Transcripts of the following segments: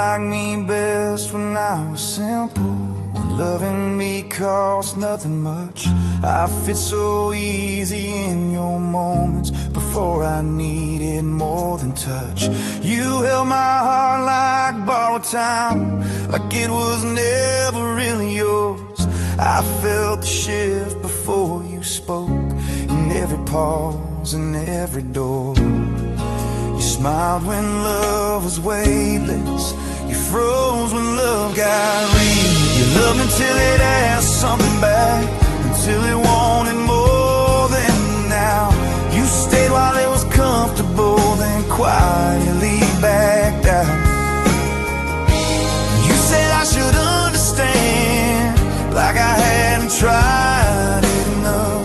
liked me best when I was simple, when loving me cost nothing much. I fit so easy in your moments before I needed more than touch. You held my heart like borrowed time, like it was never really yours. I felt the shift before you spoke, in every pause and every door. You smiled when love was weightless, you froze when love got real. You loved me till it asked something back, until it wanted more than now. You stayed while it was comfortable, then quietly backed out. You said I should understand, like I hadn't tried it enough.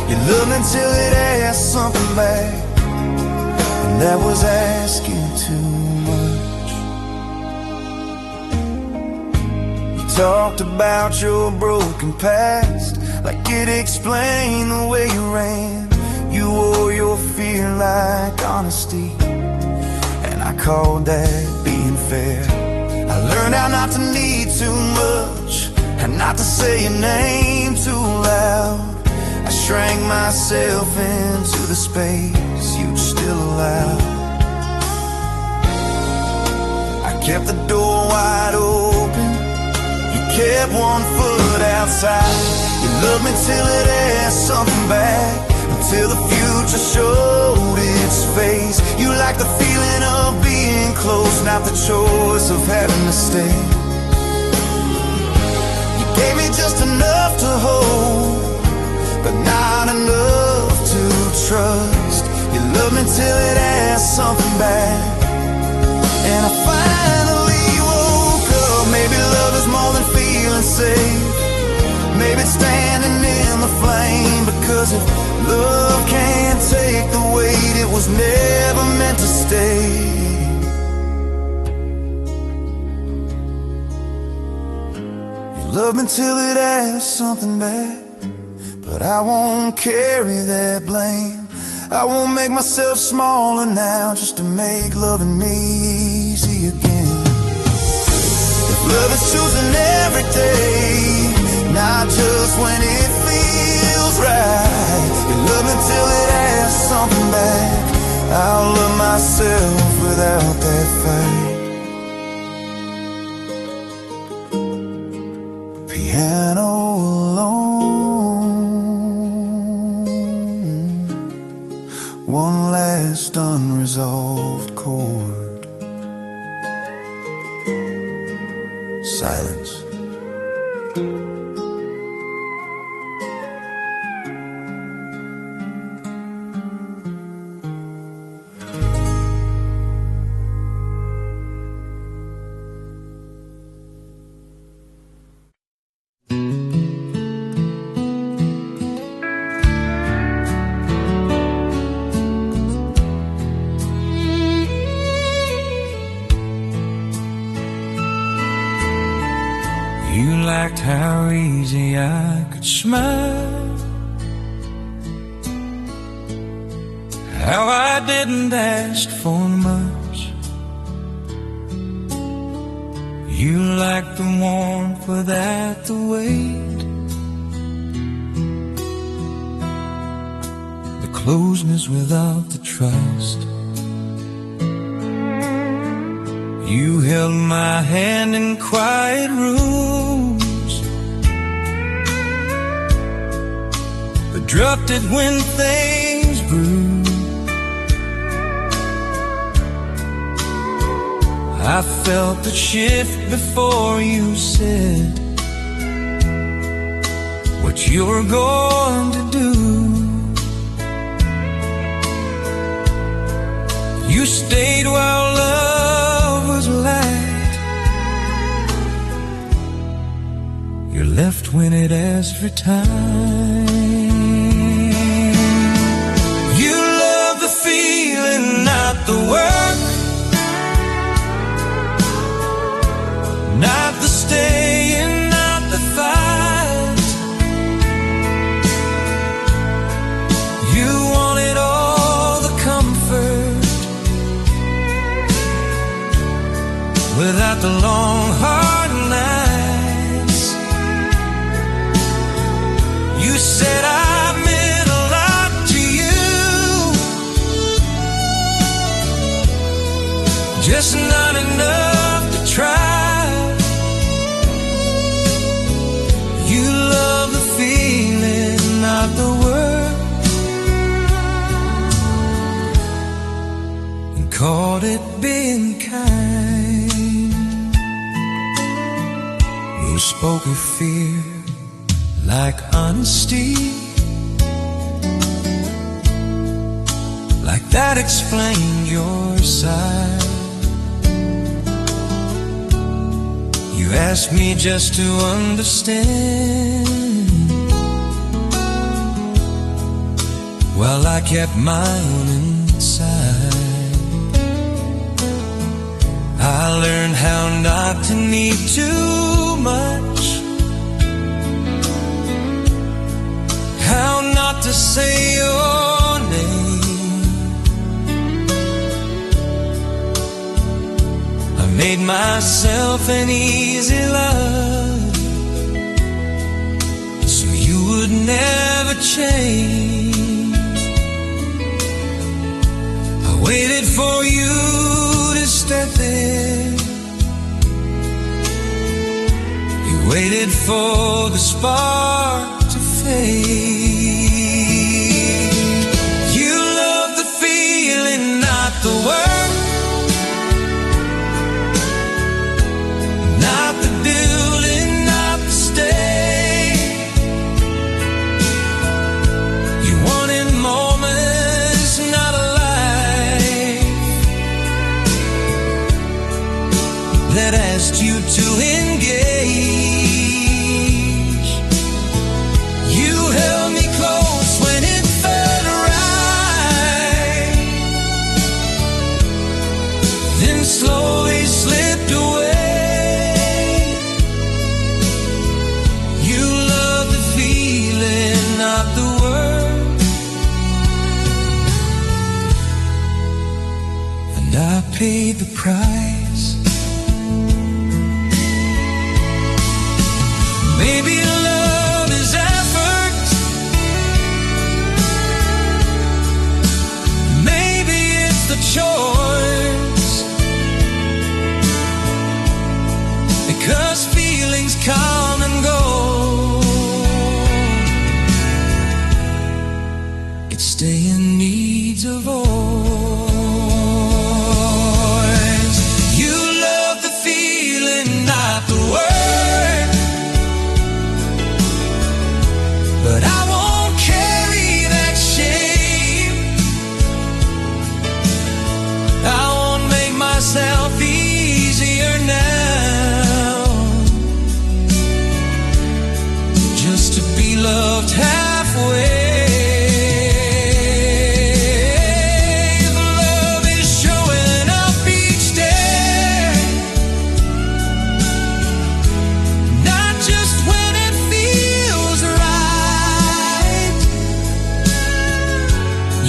You loved me till it asked something back, and that was asking too much. You talked about your broken past, like it explained the way you ran. You wore your fear like honesty, and I called that being fair. I learned how not to need too much, and not to say your name too loud. I shrank myself into the space you'd still allow. I kept the door wide open, you kept one foot outside. You loved me till it asked something back, until the future showed its face. You liked the feeling of being close, not the choice of having to stay. You gave me just enough to hold, but not enough to trust. You loved me till it asked something back, and I finally woke up. Maybe love is more than feeling safe, maybe it's standing in the flame. Because if love can't take the weight, it was never meant to stay. You loved me till it asked something back, but I won't carry that blame. I won't make myself smaller now, just to make loving me easy again. If love is choosing every day, not just when it feels right. You love me till it asks something back, I'll love myself without that fight. Piano alone, one last unresolved chord. Silence. You liked how easy I could smile, how I didn't ask for much. You liked the warmth without the weight, the closeness without the trust. You held my hand in quiet rooms, but dropped it when things grew. I felt the shift before you said what you were going to do. You stayed while love was light, you're left when it asks for time. You love the feeling, not the work, not the staying, not the fight. You wanted all the comfort, without the long hard nights. You said I meant a lot to you, just not enough to try. You love the feeling, not the word, and called it being kind. You spoke of fear like honesty, like that explained your side. You asked me just to understand, while I kept my own inside. I learned how not to need too much, how not to say your name. I made myself an easy love, so you would never change. I waited for you to step in. You waited for the spark to fade. You love the feeling, not the word, not the building, not the stay. You wanted moments, not a life that asked you to engage. You held me close when it felt right, then slowly slipped away. You love the feeling, not the word, and I paid the price. Maybe love is effort, maybe it's the choice, because feelings come and go. Its staying needs a voice. You love the feeling, not the word, but I won't carry that shame. I won't make myself easier now, just to be loved halfway. The love is showing up each day, not just when it feels right.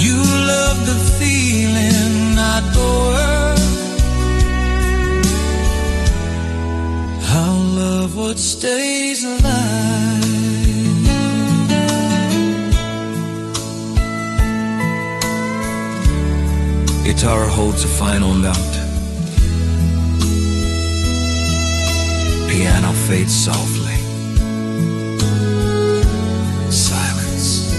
You love the feeling, not the word. I'll love what stays alive. Guitar holds a final note. Piano fades softly. Silence.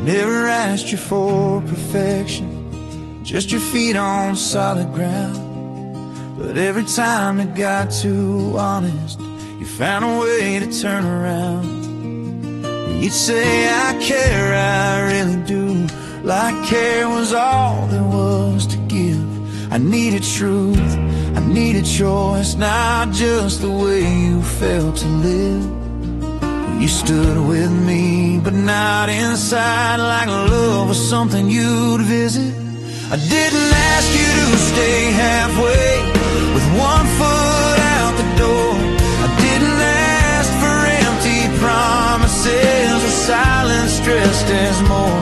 Never asked you for perfection, just your feet on solid ground. But every time it got too honest, you found a way to turn around. You'd say, I care, I really do, like care was all there was to give. I needed truth, I needed choice, not just the way you felt to live. You stood with me, but not inside, like love was something you'd visit. I didn't ask you to stay halfway with one foot out the door. I didn't ask for empty promises or silence dressed as more.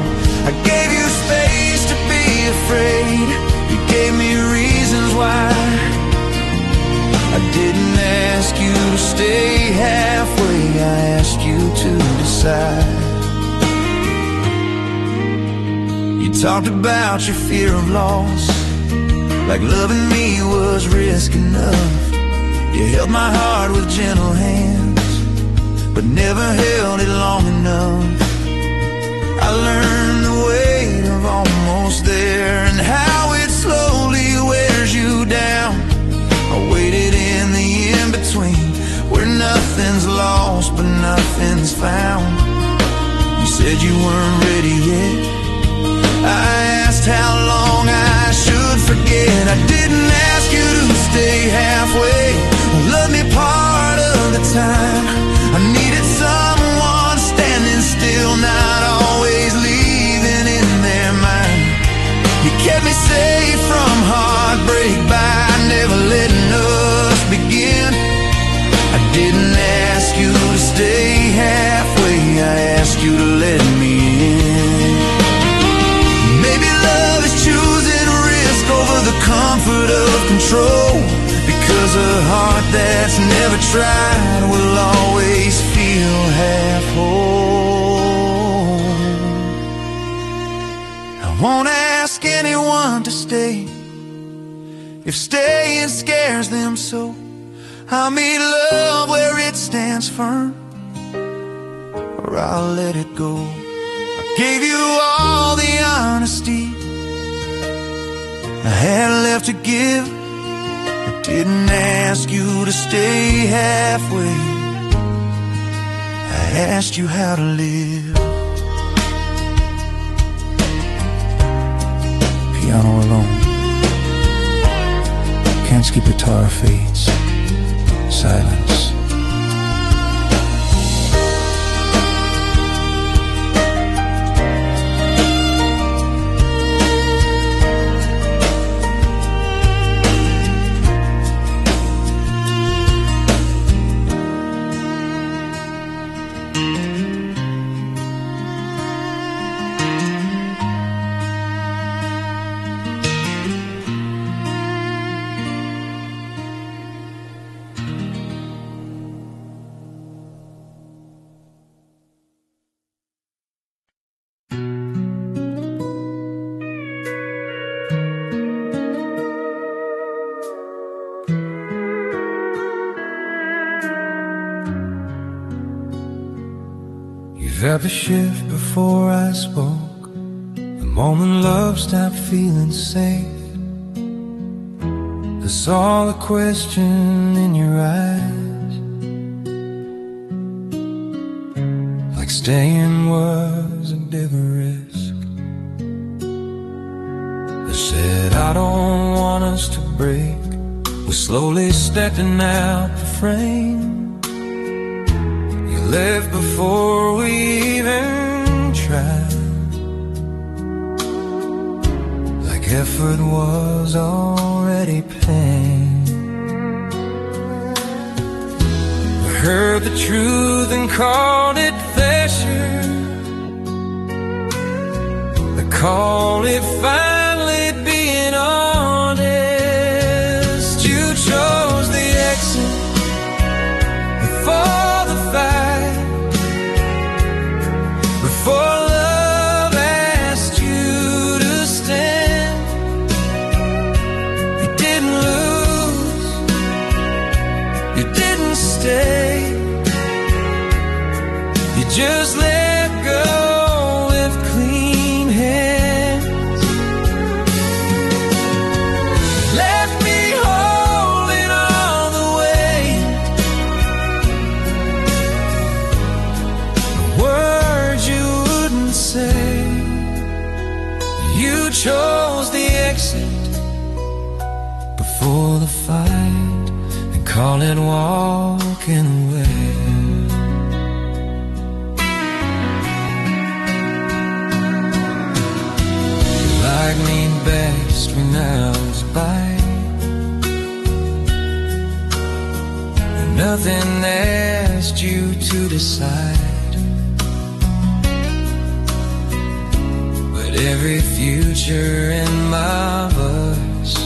I gave you space to be afraid. You gave me reasons why. I didn't ask you to stay halfway, I asked you to decide. You talked about your fear of loss, like loving me was risk enough. You held my heart with gentle hands, but never held it long enough. I learned the weight of almost there, and how it slowly wears you down. I waited in the in-between, where nothing's lost but nothing's found. You said you weren't ready yet. I asked how long I should forget. I didn't ask you to stay halfway, love me part of the time. I needed someone standing still, not always leaving in their mind. You kept me safe from heartbreak by never letting us begin. I didn't ask you to stay halfway, I asked you to let me in. Maybe love is choosing risk over the comfort of control, because a heart that's never tried will always feel half whole. I won't ask anyone to stay if staying scares them so. I'll meet love where it stands firm, or I'll let it go. I gave you all the honesty I had left to give. I didn't ask you to stay halfway, I asked you how to live. Piano alone, Kansky guitar fades, silence. Felt the shift before I spoke, the moment love stopped feeling safe. I saw the question in your eyes, like staying was a bigger risk. I said I don't want us to break, we're slowly stepping out the frame. Left before we even tried, like effort was already pain. We heard the truth and called it pleasure, I call it finally being honest. You chose the exit before the fight, before love asked you to stand. You didn't lose, you didn't stay, you just let go with clean hands. Left me holding all the weight, the words you wouldn't say. You chose the exit before the fight and call it walking away. string hours by, and nothing asked you to decide. But every future in my verse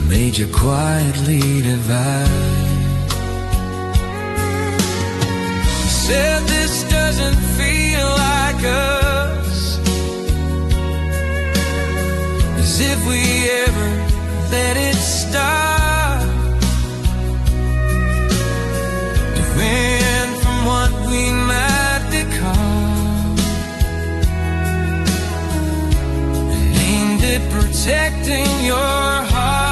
made you quietly divide. Said this doesn't feel like us, as if we ever let it start. It went from what we might become, and aimed at protecting your heart.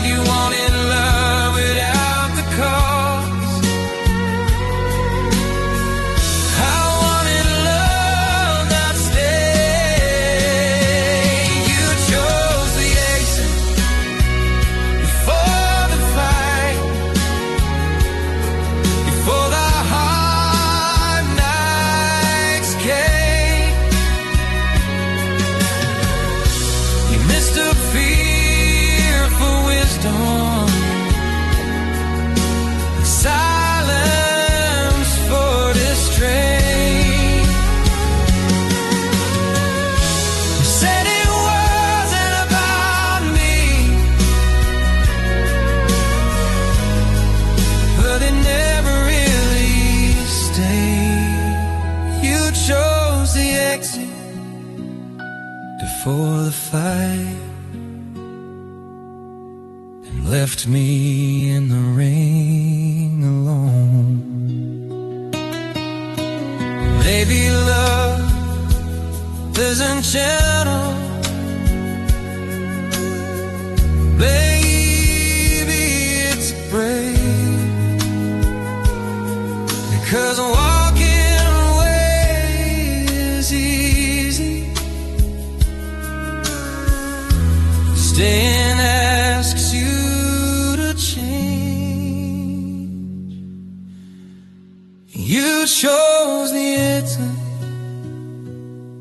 You wanted love without the cost. I wanted love that stay. You chose the exit before the fight, before the hard nights came. You mistook fear for wisdom, silence for distraint. You said it wasn't about me, but it never really stayed. You chose the exit before the fight, and left me in the rain alone. Maybe love isn't gentle, maybe it's brave, because walking away is easy, staying asks you to change. You chose the exit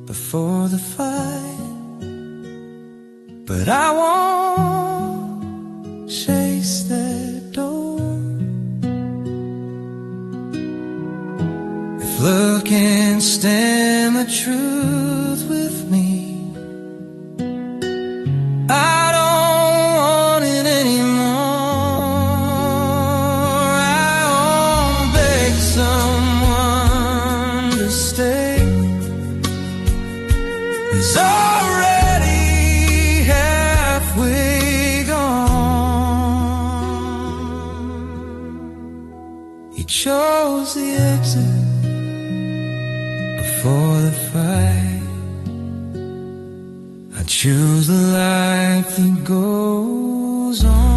before the fight, but I won't chase that door. If love can't stand the truth with me, I don't want it anymore. I won't beg someone to stay. It's already halfway gone. You chose the exit before the fight. I choose the life that goes on.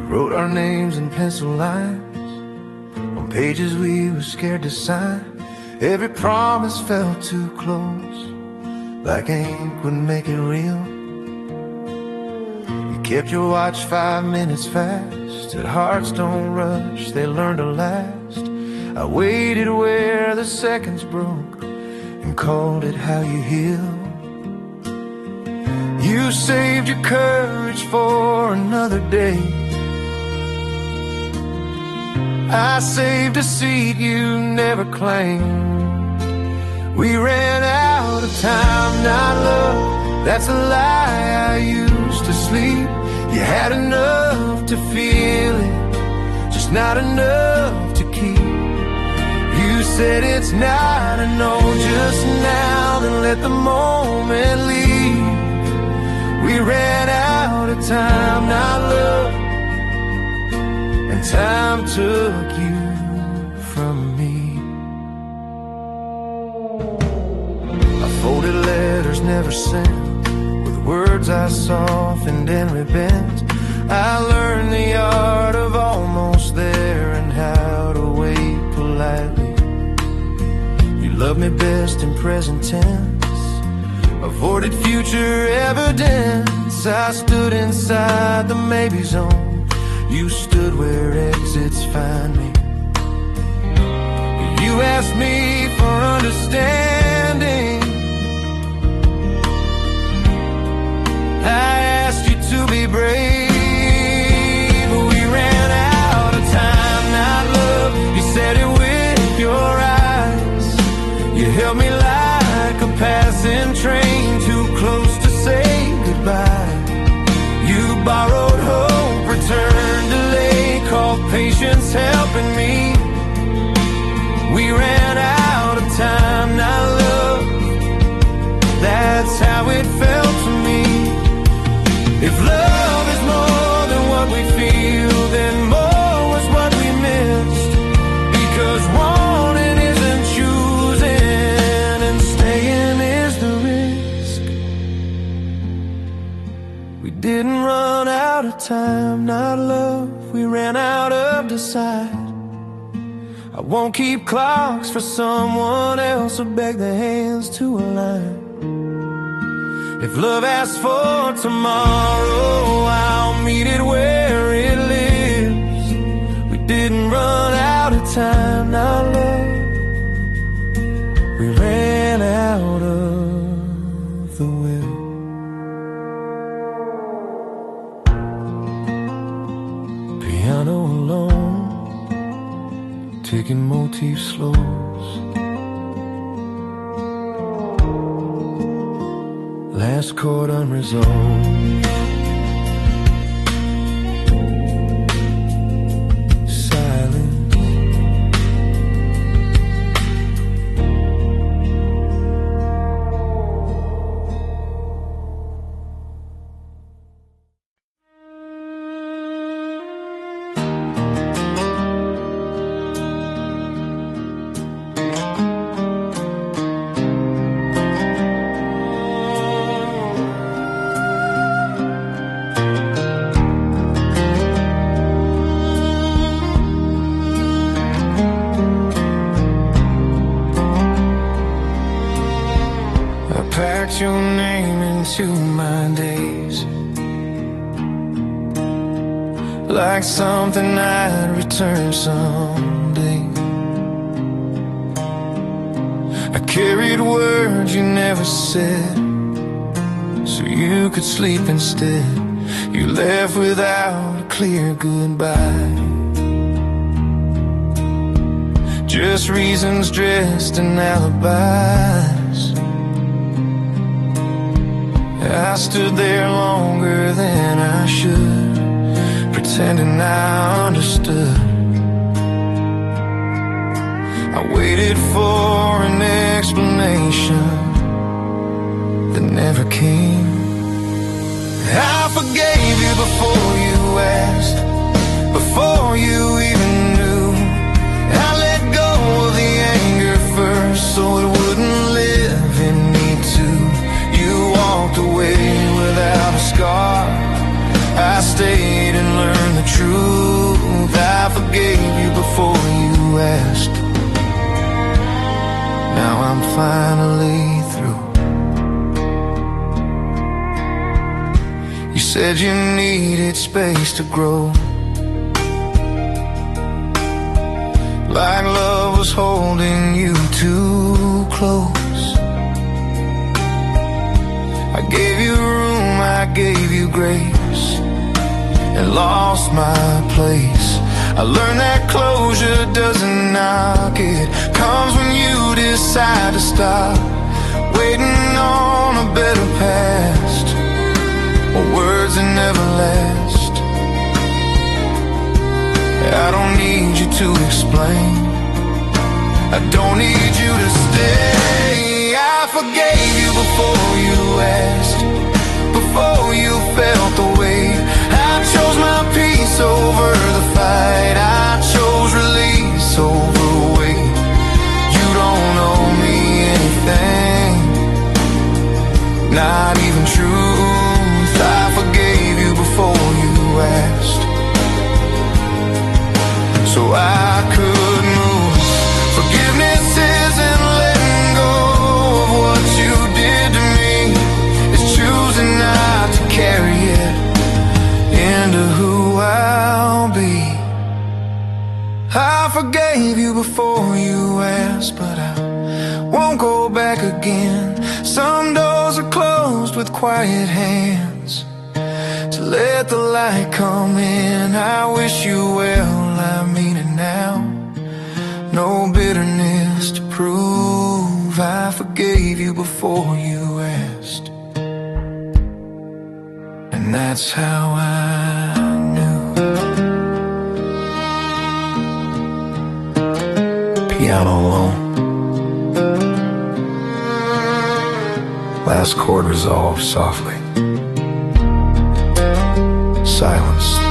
Wrote our names in pencil lines on pages we were scared to sign. Every promise felt too close, like ink would make it real. You kept your watch 5 minutes fast. That hearts don't rush, they learn to last. I waited where the seconds broke and called it how you heal. You saved your courage for another day. I saved a seat you never claimed. We ran out of time, not love, that's a lie I used to sleep. You had enough to feel it, just not enough to keep. You said it's not a no just now, then let the moment leave. We ran out of time, not love, and time took you from me. I folded letters never sent, with words I softened and rebent. I learned the art of almost there and how to wait politely. You loved me best in present tense, avoided future evidence. I stood inside the maybe zone, you stood where exits find me. You asked me for understanding, I asked you to be brave. We ran out of time, not love. You said it with your eyes. You held me like a passing train, too close to say goodbye. You borrowed hope, returned delay, called patience helping me. We ran out of time, not love. That's how it felt to me. If love is more than what we feel, then more was what we missed. Because wanting isn't choosing, and staying is the risk. We didn't run out of time, not love. We ran out of decide. I won't keep clocks for someone else or beg their hands to align. If love asks for tomorrow, I'll meet it where it lives. We didn't run out of time, not love. We ran out of the will. Piano alone, taking motif slows. Last chord unresolved. Silence. Packed your name into my days, like something I'd return someday. I carried words you never said, so you could sleep instead. You left without a clear goodbye, just reasons dressed in alibis. I stood there longer than I should, pretending I understood. I waited for an explanation that never came. I forgave you before you asked, before you even knew. I let go of the anger first, so it wouldn't live in me too. You walked away without a scar. I stayed and learned the truth. I forgave you before you asked. Now I'm finally through. You said you needed space to grow, like love was holding you too close. I gave you room, I gave you grace, and lost my place. I learned that closure doesn't knock, it comes when you decide to stop waiting on a better past, or words that never last. I don't need you to explain, I don't need you to stay. I forgave you before you asked, before you felt the weight. I chose my peace over the fight, I chose release over weight. You don't owe me anything, won't go back again. Some doors are closed with quiet hands to let the light come in. I wish you well, I mean it now. No bitterness to prove. I forgave you before you asked, and that's how I knew. Piano alone. Last chord resolved softly. Silence.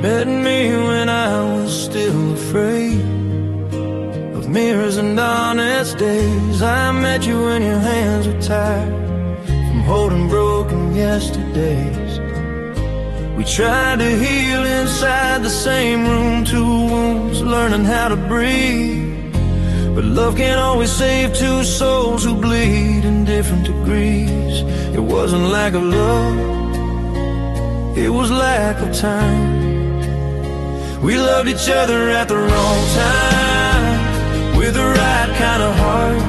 Met me when I was still afraid of mirrors and honest days. I met you when your hands were tired from holding broken yesterdays. We tried to heal inside the same room, two wounds, learning how to breathe. But love can't always save two souls who bleed in different degrees. It wasn't lack of love, it was lack of time. We loved each other at the wrong time, with the right kind of heart.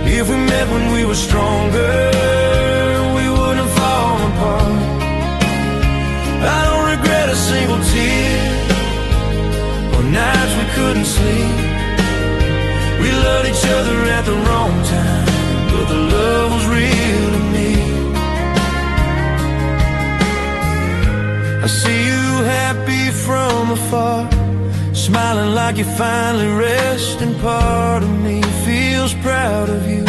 If we met when we were stronger, we wouldn't fall apart. I don't regret a single tear, or nights we couldn't sleep. We loved each other at the wrong time, but the love was real to me. I see you happy from afar, smiling like you finally rest, and part of me feels proud of you.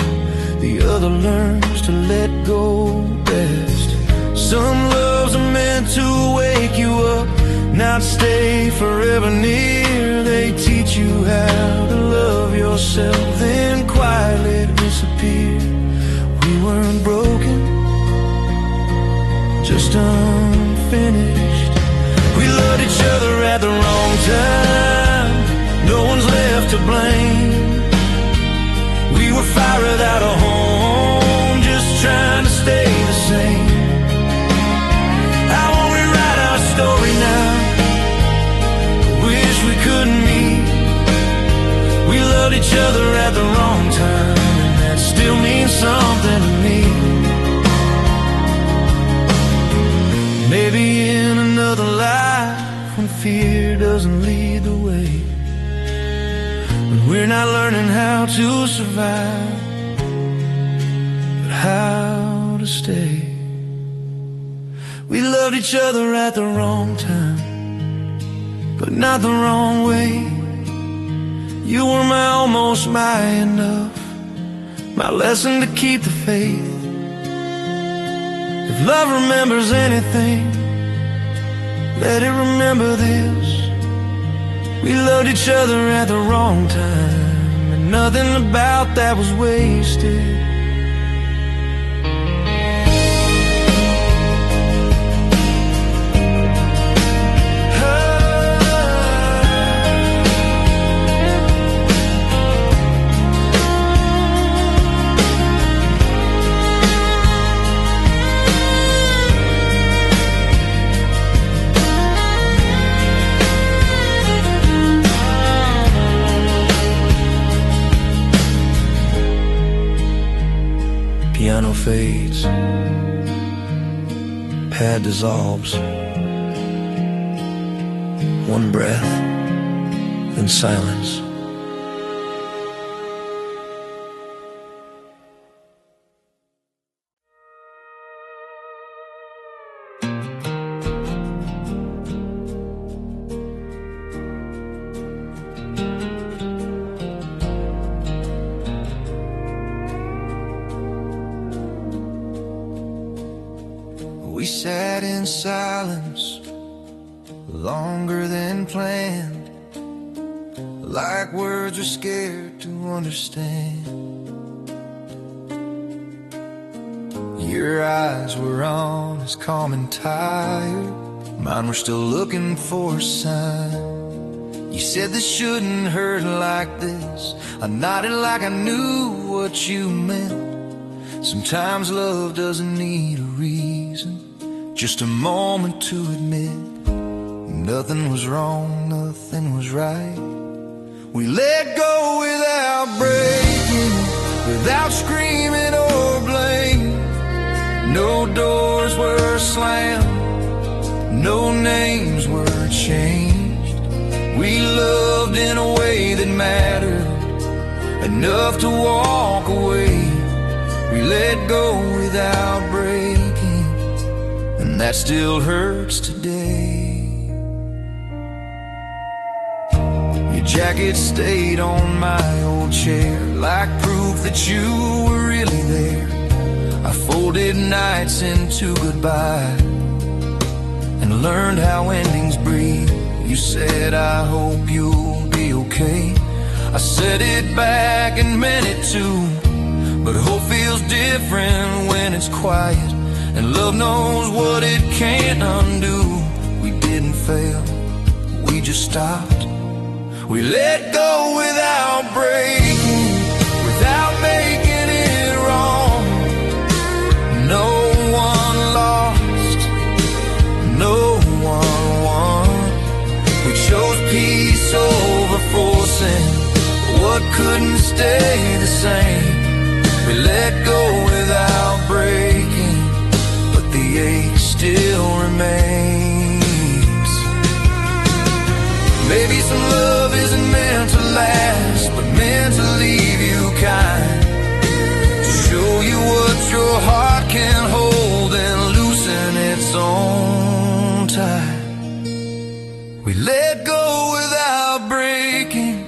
The other learns to let go best. Some loves are meant to wake you up, not stay forever near. They teach you how to love yourself, then quietly disappear. We weren't broken, just unfinished. We loved each other at the wrong time, no one's left to blame. We were fire without a home, just trying to stay the same. I won't rewrite our story now, wish we couldn't meet. We loved each other at the wrong time, and that still means something to me. Maybe in another life, when fear doesn't lead the way, when we're not learning how to survive, but how to stay. We loved each other at the wrong time, but not the wrong way. You were my almost, my enough, my lesson to keep the faith. If love remembers anything, let it remember this. We loved each other at the wrong time, and nothing about that was wasted. Piano fades, pad dissolves. One breath, then silence. We sat in silence longer than planned, like words are scared to understand. Your eyes were honest, calm and tired. Mine were still looking for a sign. You said this shouldn't hurt like this. I nodded like I knew what you meant. Sometimes love doesn't need a reason, just a moment to admit nothing was wrong, nothing was right. We let go without breaking, without screaming or blame. No doors were slammed, no names were changed. We loved in a way that mattered, enough to walk away. We let go without breaking, and that still hurts today. Your jacket stayed on my old chair, like proof that you were really there. I folded nights into goodbye and learned how endings breathe. You said, I hope you'll be okay. I said it back and meant it too. But hope feels different when it's quiet, and love knows what it can't undo. We didn't fail, we just stopped. We let go without breaking, without making it wrong. No one lost, no one won. We chose peace over forcing what couldn't stay the same. We let go without breaking, but the ache still remains. Maybe some love isn't meant to last, but meant to leave you kind, to show you what your heart can hold and loosen its own tie. We let go without breaking,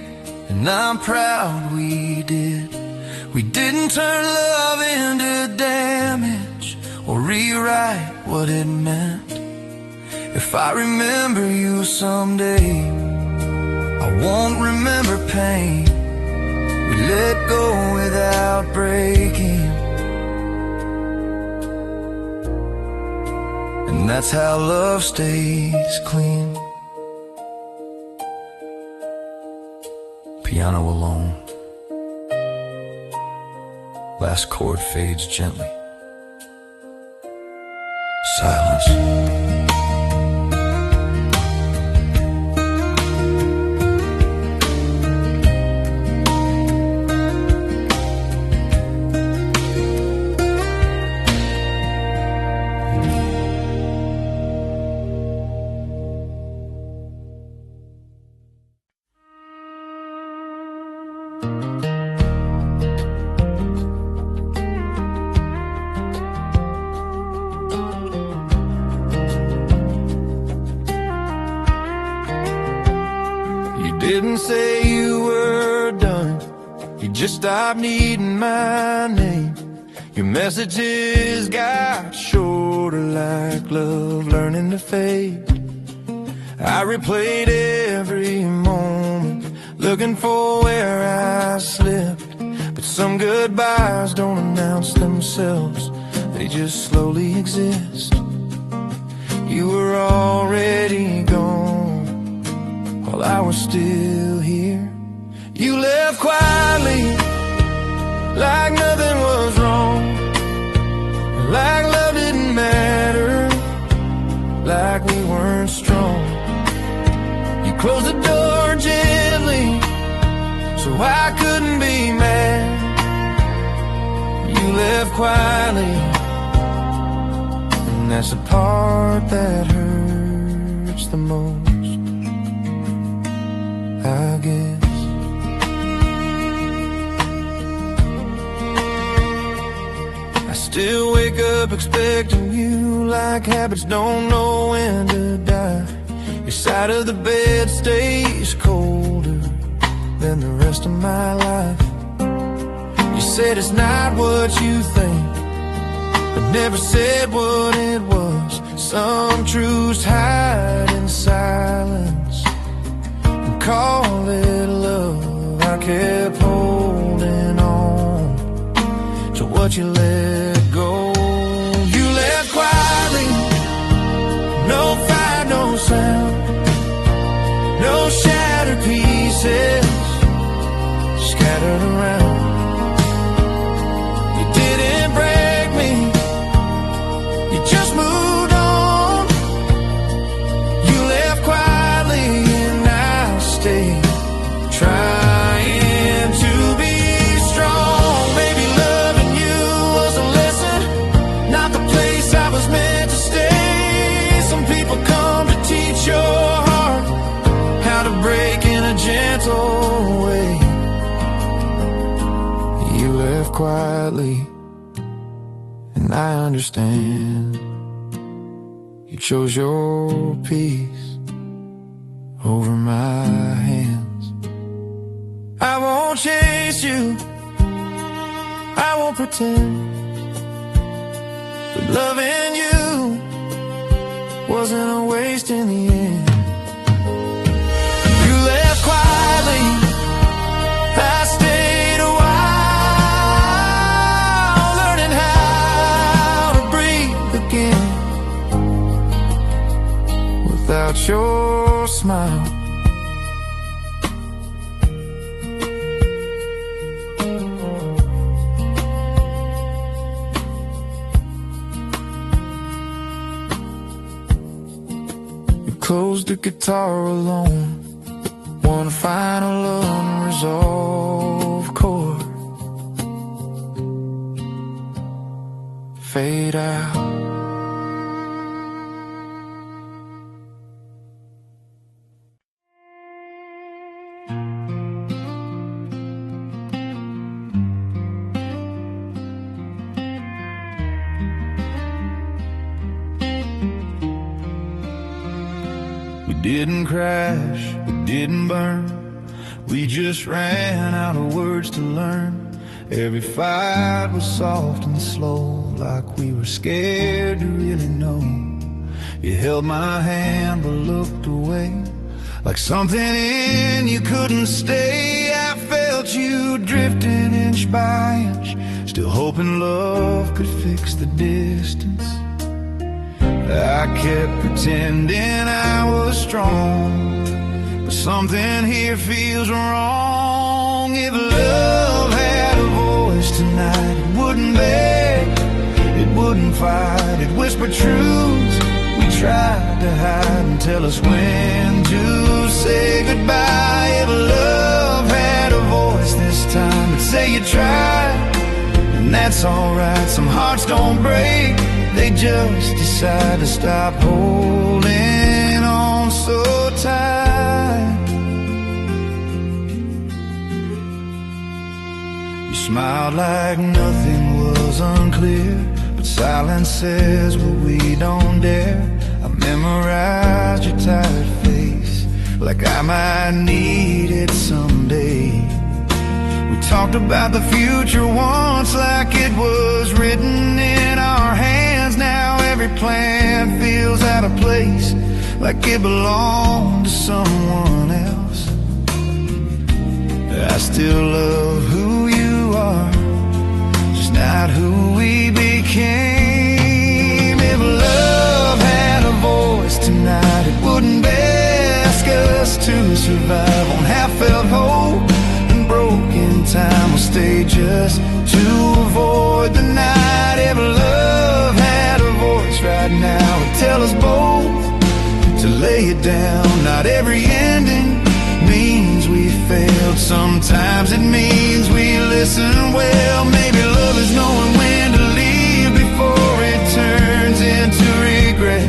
and I'm proud we did. We didn't turn love into damage or rewrite what it meant. If I remember you someday, I won't remember pain. We let go without breaking, and that's how love stays clean. Piano alone. Last chord fades gently. Silence. Didn't say you were done, you just stopped needing my name. Your messages got shorter like love learning to fade. I replayed every moment, looking for where I slipped. But some goodbyes don't announce themselves, they just slowly exist. You were already gone while I was still here. You left quietly, like nothing was wrong, like love didn't matter, like we weren't strong. You closed the door gently, so I couldn't be mad. You left quietly, and that's the part that hurts the most, I guess. I still wake up expecting you, like habits don't know when to die. Your side of the bed stays colder than the rest of my life. You said it's not what you think, but never said what it was. Some truths hide in silence, call it love, I kept holding on to what you let go. You left quietly, no fight, no sound, no shattered pieces scattered around. You didn't break me, you just moved on. You left quietly and I stayed, trying to be strong. Maybe loving you was a lesson, not the place I was meant to stay. Some people come to teach your heart how to break in a gentle way. You left quietly, and I understand. You chose your peace over my hands. I won't chase you, I won't pretend, but loving you wasn't a waste in the end. You left quietly, I stayed a while, learning how to breathe again without your smile. You closed the guitar alone, one final unresolved chord, fade out. We didn't crash, we didn't burn, we just ran out of words to learn. Every fight was soft and slow, like we were scared to really know. You held my hand but looked away, like something in you couldn't stay. I felt you drifting inch by inch, still hoping love could fix the distance. I kept pretending I was strong, but something here feels wrong. If love had a voice tonight, it wouldn't beg, it wouldn't fight, it whispered truths we tried to hide and tell us when to say goodbye. If love had a voice this time, it'd say you tried, and that's alright. Some hearts don't break, they just decide to stop holding on so tight. You smiled like nothing was unclear, but silence says what we don't dare. I memorized your tired face, like I might need it someday. We talked about the future once, like it was written in our hands. Now every plan feels out of place, like it belonged to someone else. I still love who you are, just not who we became. If love had a voice tonight, it wouldn't ask us to survive on half-felt hope and broken time. We'll stay just to avoid the night. If love had a voice right now, it'd tell us both to lay it down. Not every ending means we failed, sometimes it means we listen well. Maybe love is knowing when to leave before it turns into regret,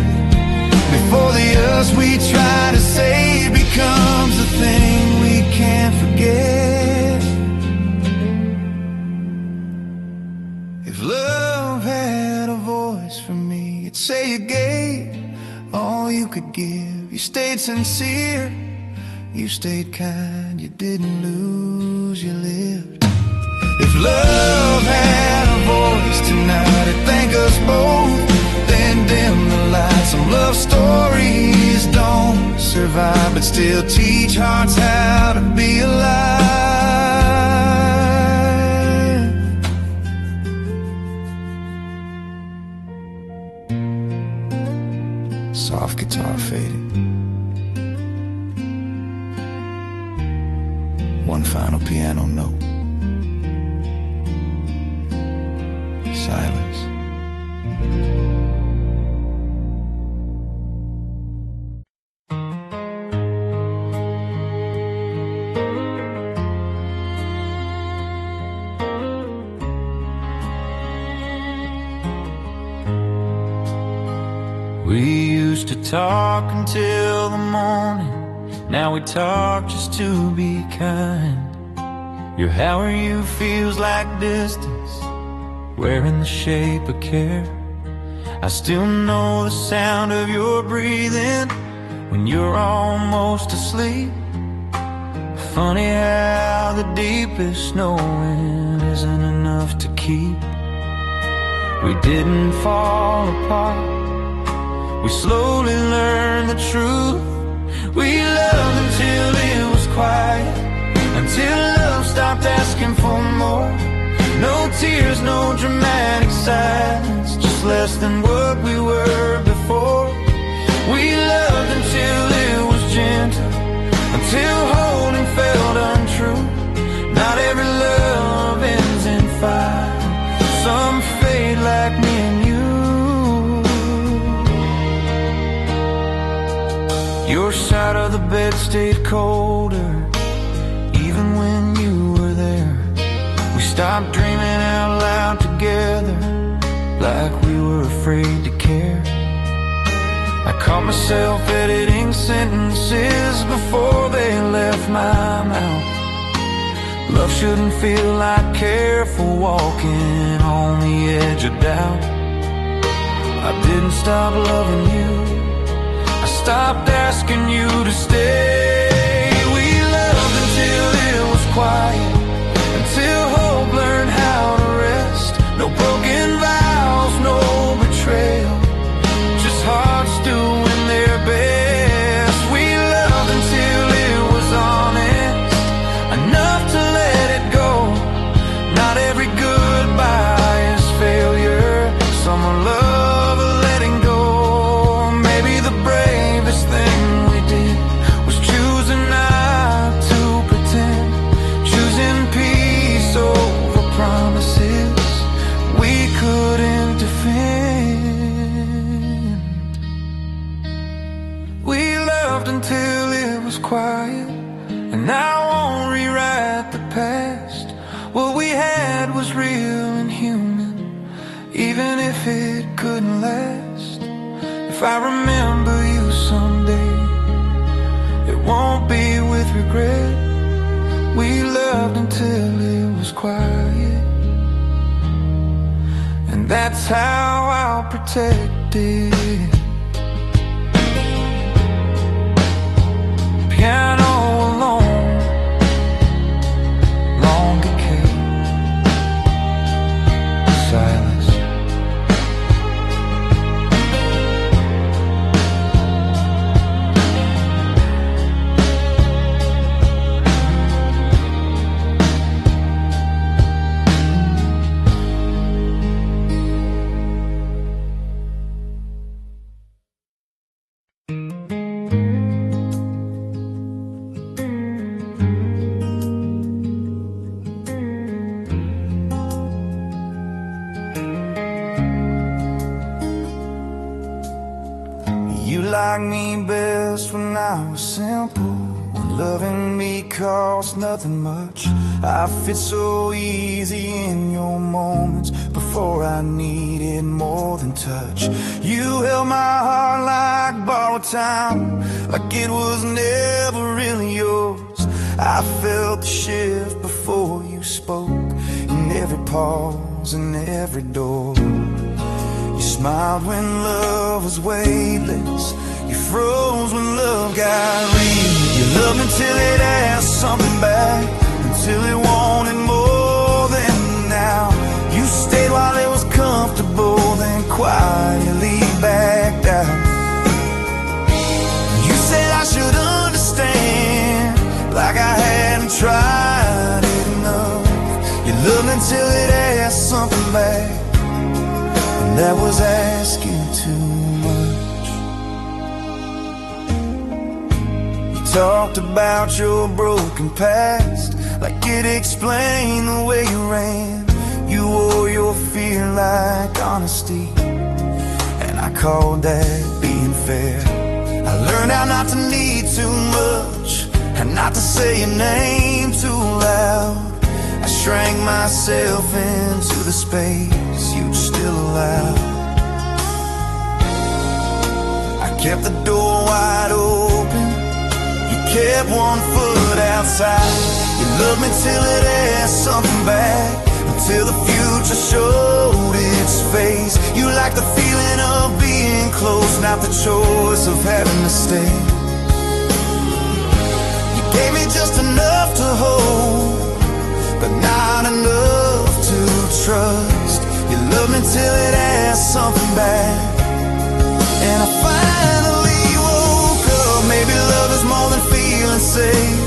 before the us we try to save becomes the thing we can't forget. If love had a voice for me, it'd say you gave all you could give. You stayed sincere, you stayed kind, you didn't lose, you lived. If love had a voice tonight, it'd thank us both, then dim the lights. Some love stories don't survive, but still teach hearts how to be alive. Soft guitar faded. One final piano note. Silence. We used to talk until the morning. Now we talk just to be kind. Your how are you feels like distance, wearing the shape of care. I still know the sound of your breathing when you're almost asleep. Funny how the deepest knowing isn't enough to keep. We didn't fall apart, we slowly learned the truth. We loved until it was quiet, until love stopped asking for more. No tears, no dramatic silence, just less than what we were before. We loved until it was gentle, until holding felt untrue. Not every love ends in fire, some fade like me and you. Your side of the bed stayed colder, even when you were there. We stopped dreaming out loud together, like we were afraid to care. I caught myself editing sentences before they left my mouth. Love shouldn't feel like careful walking on the edge of doubt. I didn't stop loving you, I stopped asking you to stay. We loved until it was quiet, until hope learned how to rest. No broken vows, no betrayal, just hearts doing their best. We loved until it was honest, enough to let it go. Not every goodbye is failure, some are love or letting go. Maybe the bravest thing we did was choosing not to pretend, choosing peace over promises we couldn't defend. We loved until it was quiet, and I won't rewrite the past. What we had was real and human, even if it couldn't last. If I remember you someday, it won't be with regret. We loved until it was quiet, and that's how I'll protect it. Piano alone, long decay, silence. You liked me best when I was simple, when loving me cost nothing much. I fit so easy in your moments before I needed more than touch. You held my heart like borrowed time, like it was never really yours. I felt the shift before you spoke, in every pause and every door. You smiled when love was weightless, you froze when love got real. You loved until it asked something back, until it wanted more than now. You stayed while it was comfortable, then quietly backed out. You said I should loved me till it asked something back, and that was asking too much. You talked about your broken past like it explained the way you ran. You wore your fear like honesty, and I called that being fair. I learned how not to need too much, and not to say your name too loud. I shrank myself into the space you still allowed. I kept the door wide open, you kept one foot outside. You loved me till it asked something back, until the future showed its face. You liked the feeling of being close, not the choice of having to stay. You gave me just enough to hold, but not enough to trust. You loved me till it asked something back, and I finally woke up. Maybe love is more than feeling safe.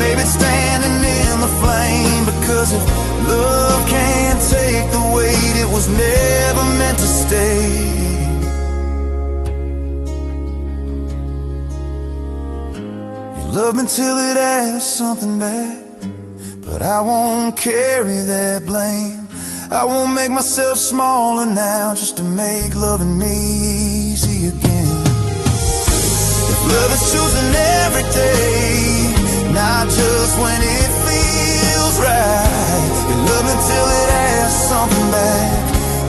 Maybe it's standing in the flame, because if love can't take the weight, it was never meant to stay. You love me till it asked something back, but I won't carry that blame. I won't make myself smaller now just to make loving me easy again. If love is choosing every day, not just when it feels right, you love me till it asks something back.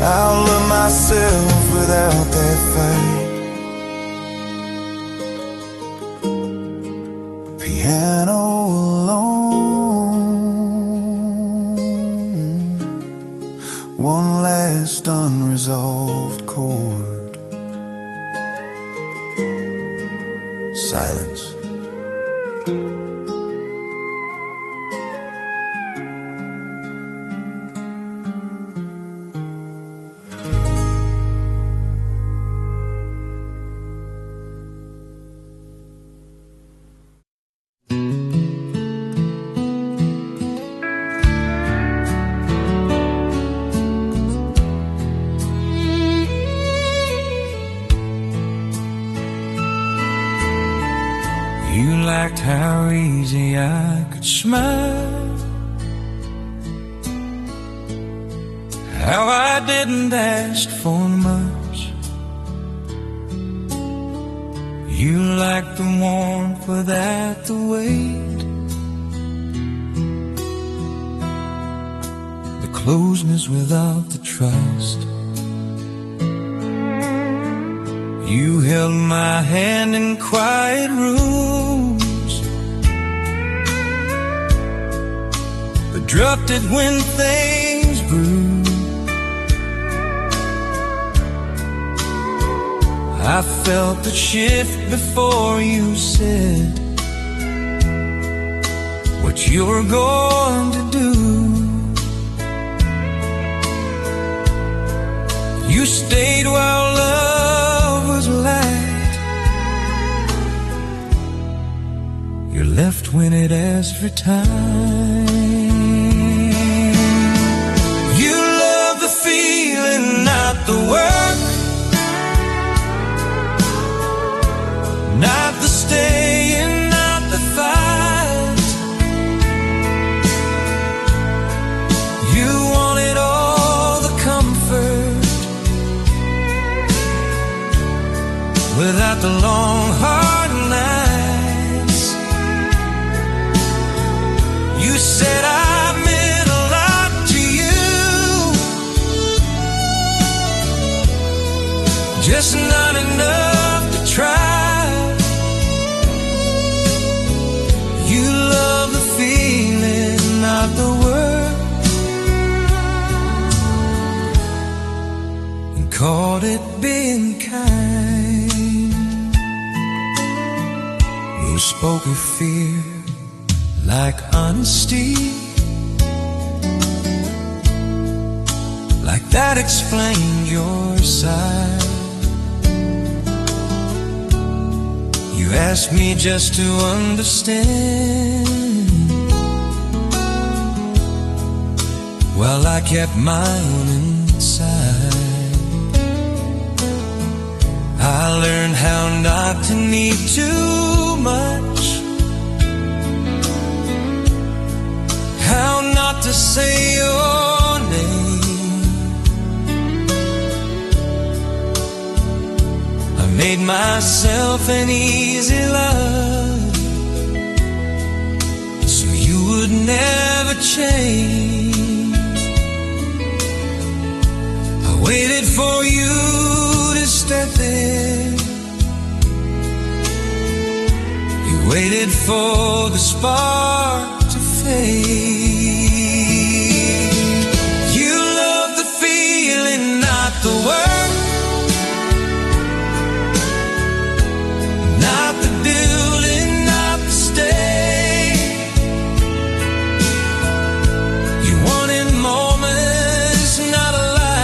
I'll love myself without that fight. Piano alone, one last unresolved chord. Silence. You liked how easy I could smile, how I didn't ask for much. You liked the warmth without the weight, the closeness without the trust. You held my hand in quiet rooms, but dropped it when things grew. I felt the shift before you said what you were going to do. You stayed while love was light, you're left when it asks for time. You love the feeling, not the work, not the staying, not the fight. You wanted all the comfort without the long hard nights. You said I meant a lot to you, just not enough to try. You love the feeling, not the word, and called it being kind. You spoke of fear like honesty, like that explained your side. You asked me just to understand, while I kept my own inside. I learned how not to need too much, how not to say your name. I made myself an easy love, so you would never change. I waited for you to step in. You waited for the spark to fade. You love the feeling, not the work, not the building, not the stay. You wanted moments, not a life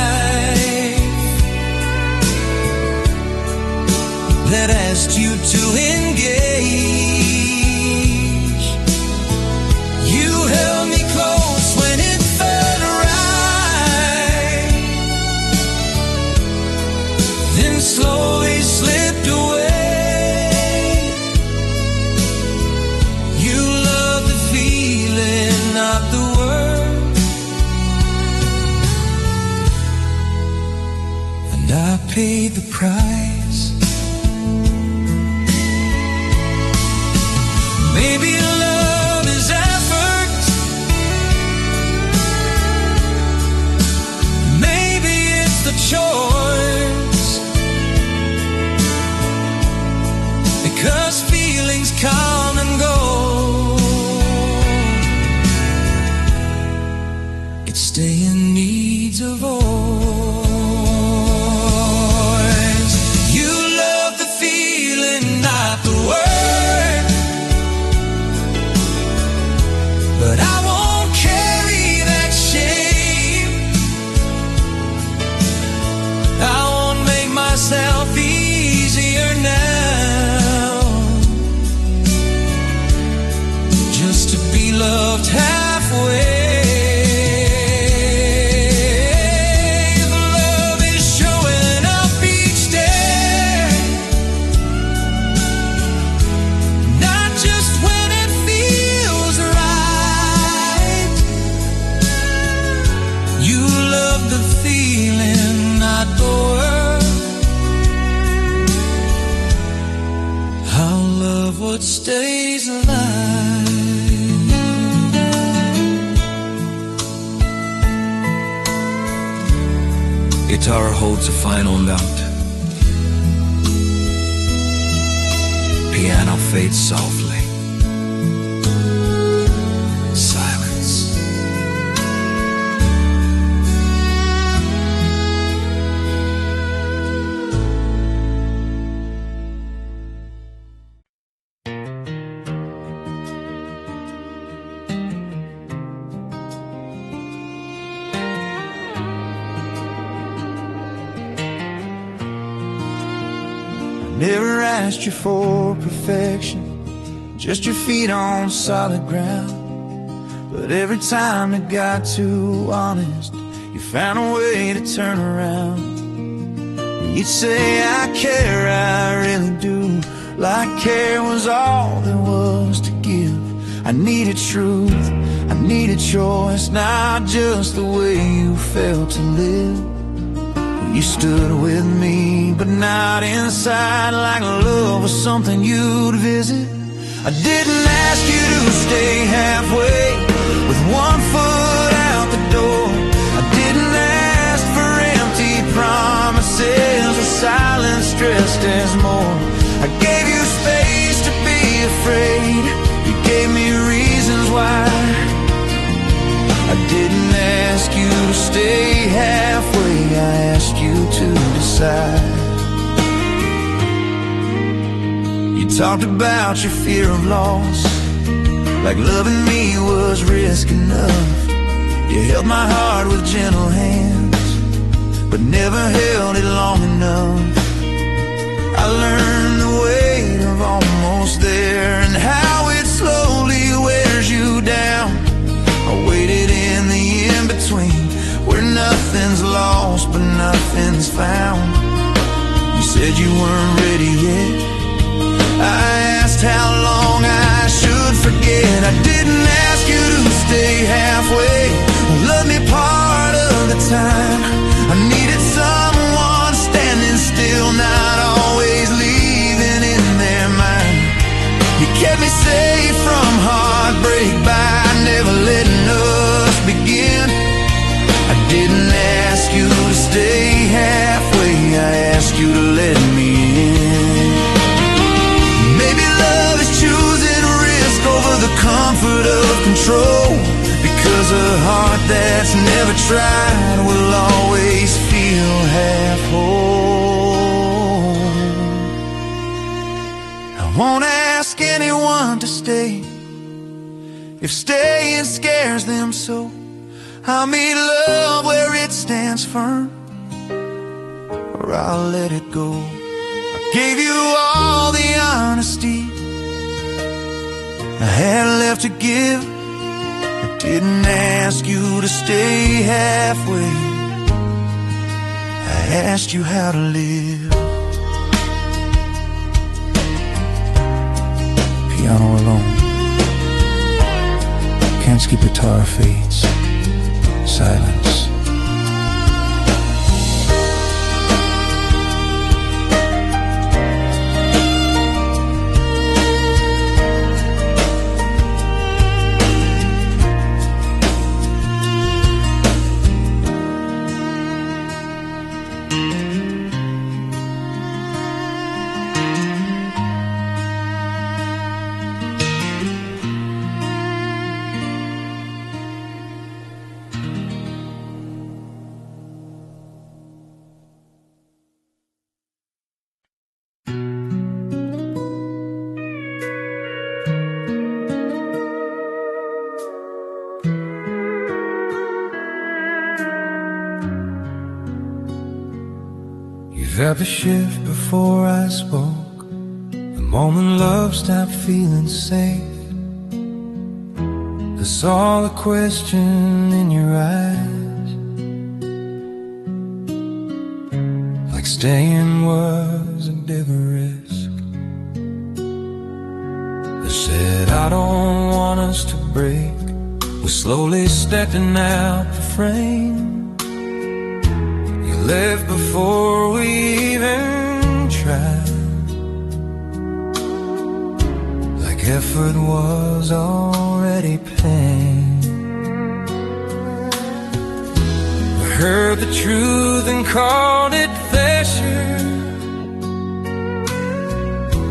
that asked you to engage. You held me close when it felt right, then slowly slipped away. You love the feeling, not the word, and I paid the price. Maybe love is effort, maybe it's the choice, because feelings come and go. Its staying needs a voice. You love the feeling, not the word, but I won't carry that shame. I won't make myself easier now, just to be loved halfway. The love is showing up each day, not just when it feels right. You love the feeling, not the word. I'll love what stays alive. Guitar holds a final note. Piano fades softly. Silence. Never asked you for perfection, just your feet on solid ground. But every time it got too honest, you found a way to turn around. You'd say, I care, I really do, like care was all there was to give. I needed truth, I needed choice, not just the way you felt to live. You stood with me, but not inside, like love was something you'd visit. I didn't ask you to stay halfway, with one foot out the door. I didn't ask for empty promises or silence dressed as more. I gave you space to be afraid, you gave me reasons why. I didn't ask you to stay halfway, I asked you to decide. You talked about your fear of loss, like loving me was risk enough. You held my heart with gentle hands, but never held it long enough. I learned the weight of almost there, and how it slowly wears you down. I waited in the in between, where nothing's lost but nothing's found. You said you weren't ready yet. I asked how long I should forget. I didn't ask you to stay halfway, love me part of the time. I needed someone standing still, not always leaving in their mind. You kept me safe from heartbreak by never letting us begin. I didn't ask you to stay halfway, I asked you to let me in. Maybe love is choosing risk over the comfort of control, because a heart that's never tried will always feel half whole. I won't ask anyone to stay if staying scares them so. I'll meet love where it stands firm, or I'll let it go. I gave you all the honesty I had left to give. I didn't ask you to stay halfway, I asked you how to live. Piano alone, Kansky guitar fades, silence. Felt the shift before I spoke, the moment love stopped feeling safe. I saw the question in your eyes, like staying was a bigger risk. I said I don't want us to break, we're slowly stepping out the frame. Left before we even tried, like effort was already pain. We heard the truth and called it pleasure,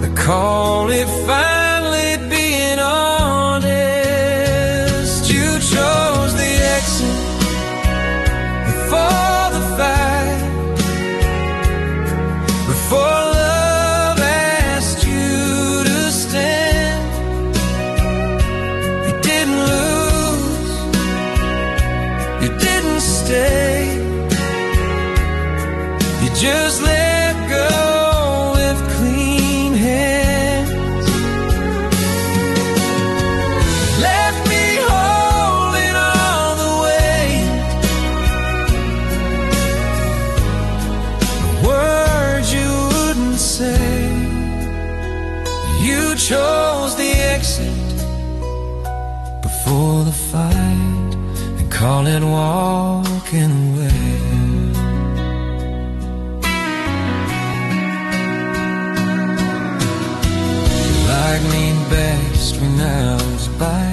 I call it finally being honest. You chose the exit before the fight, before love asked you to stand. You didn't lose, you didn't stay, you just let go with clean hands. Left me holding all the weight, the words you wouldn't say. You chose the exit before the fight and call it walking away. You liked me best when I was by,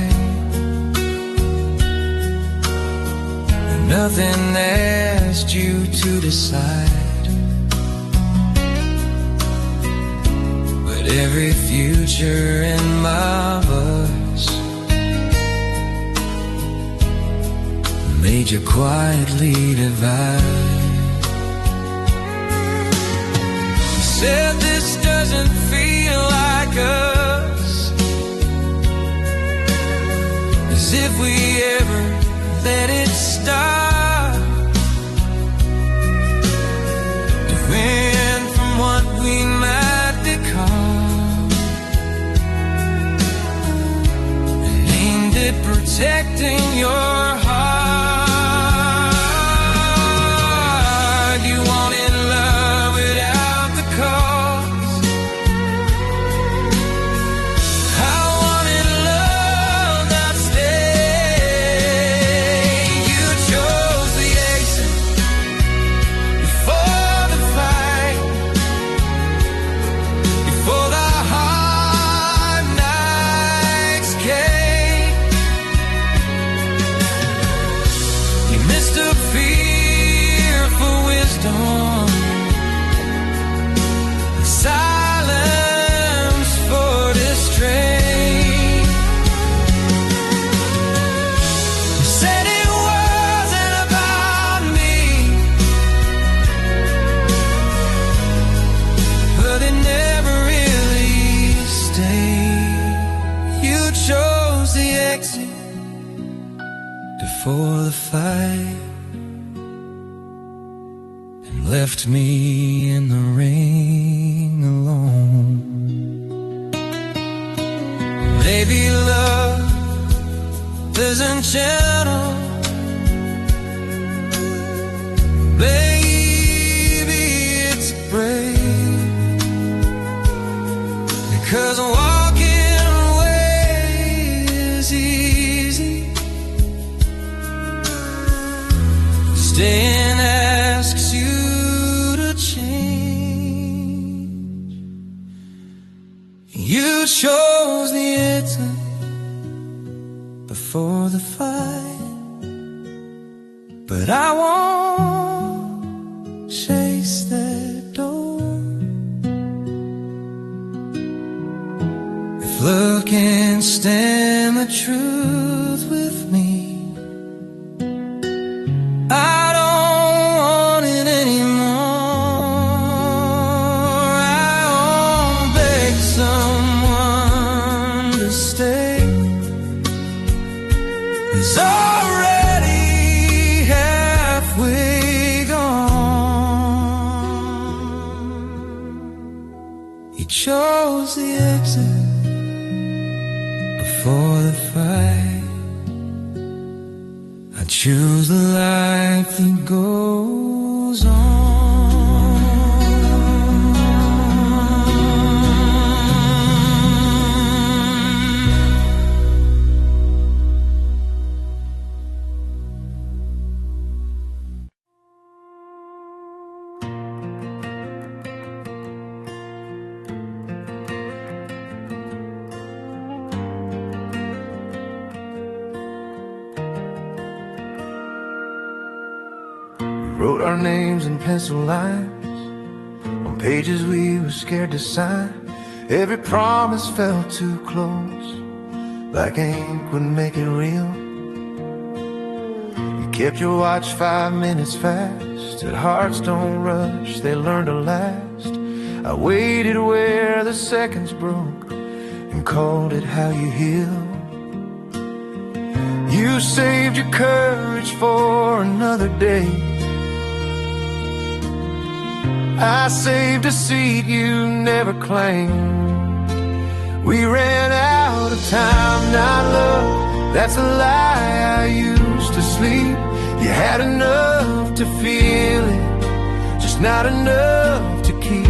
and nothing asked you to decide. But every future in my verse made you quietly divide. You said this doesn't feel like us, as if we ever let it start. You went from what we might become and aimed at protecting your heart. just a fear for wisdom, silence for distraint. You said it wasn't about me, but it never really stayed. You chose the exit before the fight and left me in the rain alone. Maybe love isn't gentle, baby, it's brave, because walking away is easy, staying asks you to change. You chose the exit before the fight, but I won't chase that door. If love can't stand the truth with me, I don't want it anymore. I won't beg someone to stay. It's already halfway gone. You chose the exit before the fight. I choose the life that goes on. Wrote our names in pencil lines on pages we were scared to sign. Every promise felt too close, like ink would make it real. You kept your watch 5 minutes fast. That hearts don't rush, they learn to last. I waited where the seconds broke and called it how you heal. You saved your courage for another day. I saved a seat you never claimed. We ran out of time, not love. That's a lie I used to sleep. You had enough to feel it, just not enough to keep.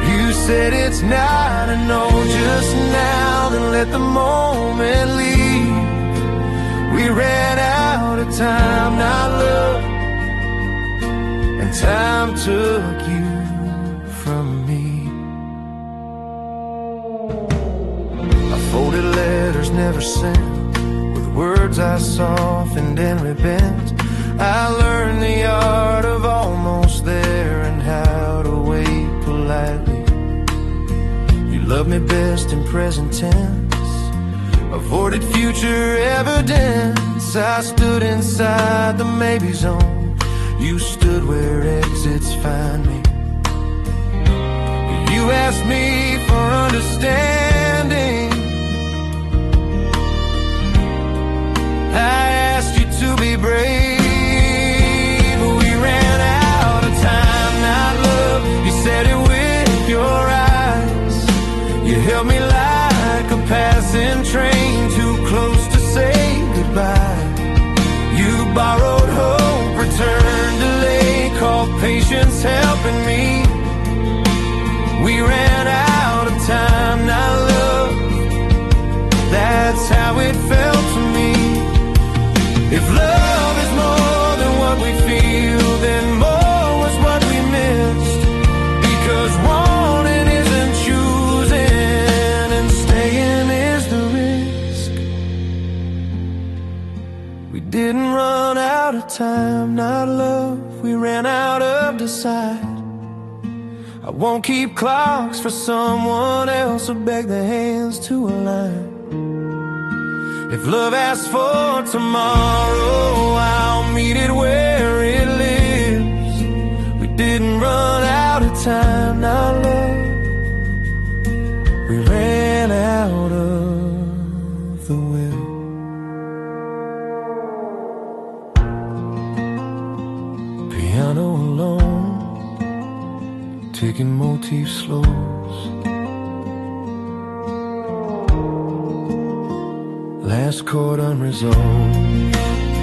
You said it's not a no just now, then let the moment leave. We ran out of time, not love, and time took you from me. I folded letters never sent, with words I softened and rebent. I learned the art of almost there and how to wait politely. You loved me best in present tense, avoided future evidence. I stood inside the maybe zone, you stood where exits find me. You asked me for understanding, I asked you to be brave. We ran out of time, not love. You said it with your eyes. You held me like a passing train, too close to say goodbye. You borrowed hope, returned delay, called patience helping me. We ran out of time, not love. That's how it felt to me. If love is run out of time, not love, we ran out of decide. I won't keep clocks for someone else or beg their hands to align. If love asks for tomorrow, I'll meet it where it lives. We didn't run out of time, not love, we ran out of the will. Piano alone, taking motif slows. Last chord unresolved.